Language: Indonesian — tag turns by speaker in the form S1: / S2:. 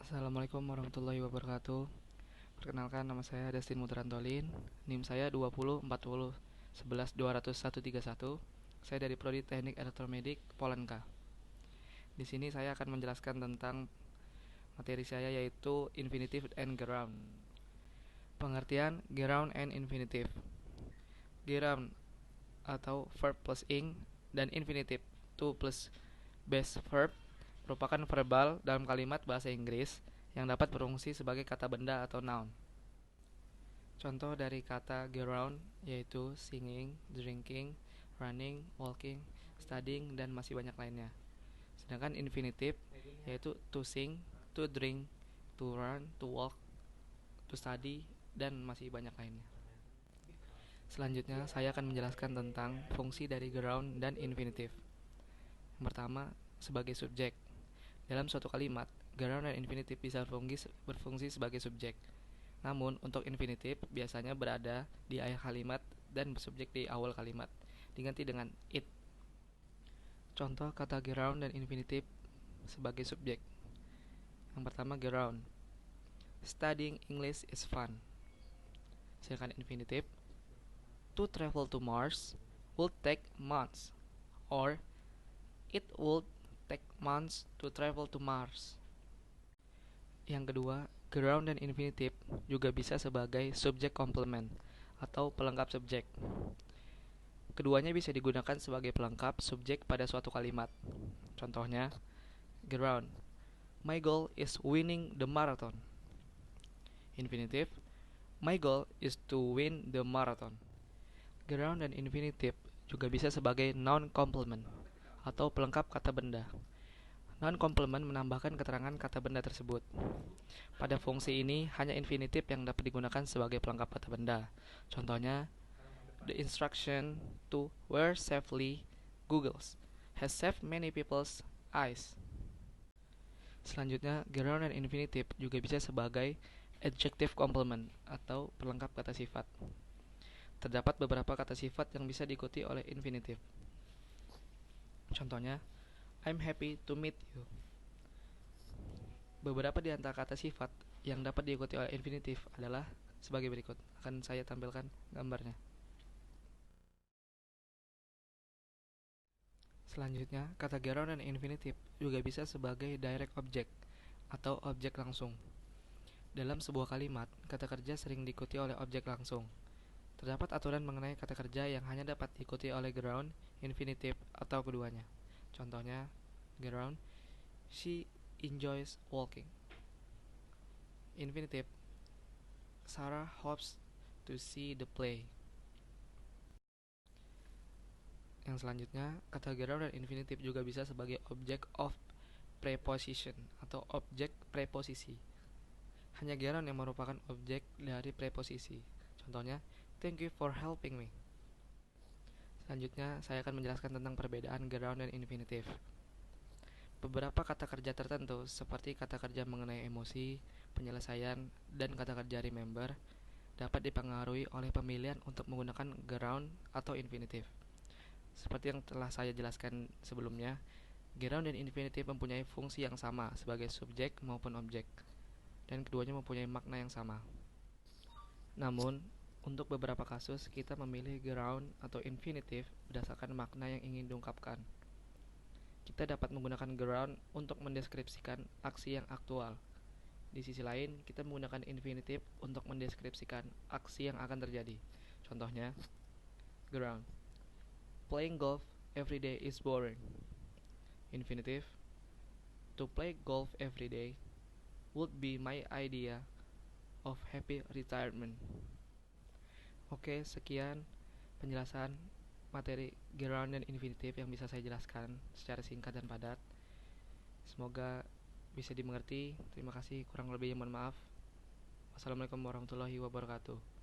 S1: Assalamualaikum warahmatullahi wabarakatuh. Perkenalkan, nama saya Destin Mutrantolin. NIM saya 204011120131. Saya dari Prodi Teknik Elektromedik Polanka. Di sini saya akan menjelaskan tentang materi saya, yaitu infinitive and ground. Pengertian ground and infinitive. Ground atau verb plus ing dan infinitive to plus base verb merupakan verbal dalam kalimat bahasa Inggris yang dapat berfungsi sebagai kata benda atau noun. Contoh dari kata get around yaitu singing, drinking, running, walking, studying, dan masih banyak lainnya. Sedangkan infinitive yaitu to sing, to drink, to run, to walk, to study, dan masih banyak lainnya. Selanjutnya saya akan menjelaskan tentang fungsi dari ground dan infinitive. Yang pertama, sebagai subjek. Dalam suatu kalimat, ground dan infinitive bisa berfungsi sebagai subjek. Namun, untuk infinitive biasanya berada di akhir kalimat dan bersubjek di awal kalimat, diganti dengan it. Contoh kata ground dan infinitive sebagai subjek. Yang pertama, ground. Studying English is fun. Sedangkan infinitive, to travel to Mars would take months, or it would take months to travel to Mars. Yang kedua, ground dan infinitive juga bisa sebagai subjek komplement atau pelengkap subjek. Keduanya bisa digunakan sebagai pelengkap subjek pada suatu kalimat. Contohnya, ground. My goal is winning the marathon. Infinitive. My goal is to win the marathon. Ground dan infinitive juga bisa sebagai noun complement atau pelengkap kata benda. Noun complement menambahkan keterangan kata benda tersebut. Pada fungsi ini, hanya infinitive yang dapat digunakan sebagai pelengkap kata benda. Contohnya, the instruction to wear safely goggles has saved many people's eyes. Selanjutnya, ground dan infinitive juga bisa sebagai adjective complement atau pelengkap kata sifat. Terdapat beberapa kata sifat yang bisa diikuti oleh infinitive. Contohnya, I'm happy to meet you. Beberapa di antara kata sifat yang dapat diikuti oleh infinitive adalah sebagai berikut. Akan saya tampilkan gambarnya. Selanjutnya, kata ground dan infinitive juga bisa sebagai direct object atau objek langsung. Dalam sebuah kalimat, kata kerja sering diikuti oleh objek langsung. Terdapat aturan mengenai kata kerja yang hanya dapat diikuti oleh ground, infinitive, atau keduanya. Contohnya, ground, she enjoys walking. Infinitive, Sarah hopes to see the play. Yang selanjutnya, kata ground dan infinitive juga bisa sebagai object of preposition atau objek preposisi. Hanya ground yang merupakan objek dari preposisi. Contohnya, thank you for helping me. Selanjutnya, saya akan menjelaskan tentang perbedaan ground dan infinitive. Beberapa kata kerja tertentu, seperti kata kerja mengenai emosi, penyelesaian, dan kata kerja remember, dapat dipengaruhi oleh pemilihan untuk menggunakan ground atau infinitive. Seperti yang telah saya jelaskan sebelumnya, ground dan infinitive mempunyai fungsi yang sama sebagai subjek maupun objek, dan keduanya mempunyai makna yang sama. Namun, untuk beberapa kasus, kita memilih ground atau infinitive berdasarkan makna yang ingin diungkapkan. Kita dapat menggunakan ground untuk mendeskripsikan aksi yang aktual. Di sisi lain, kita menggunakan infinitive untuk mendeskripsikan aksi yang akan terjadi. Contohnya, ground. Playing golf every day is boring. Infinitive. To play golf every day would be my idea of happy retirement. Oke, sekian penjelasan materi ground dan infinitive yang bisa saya jelaskan secara singkat dan padat. Semoga bisa dimengerti. Terima kasih, kurang lebihnya mohon maaf. Wassalamualaikum warahmatullahi wabarakatuh.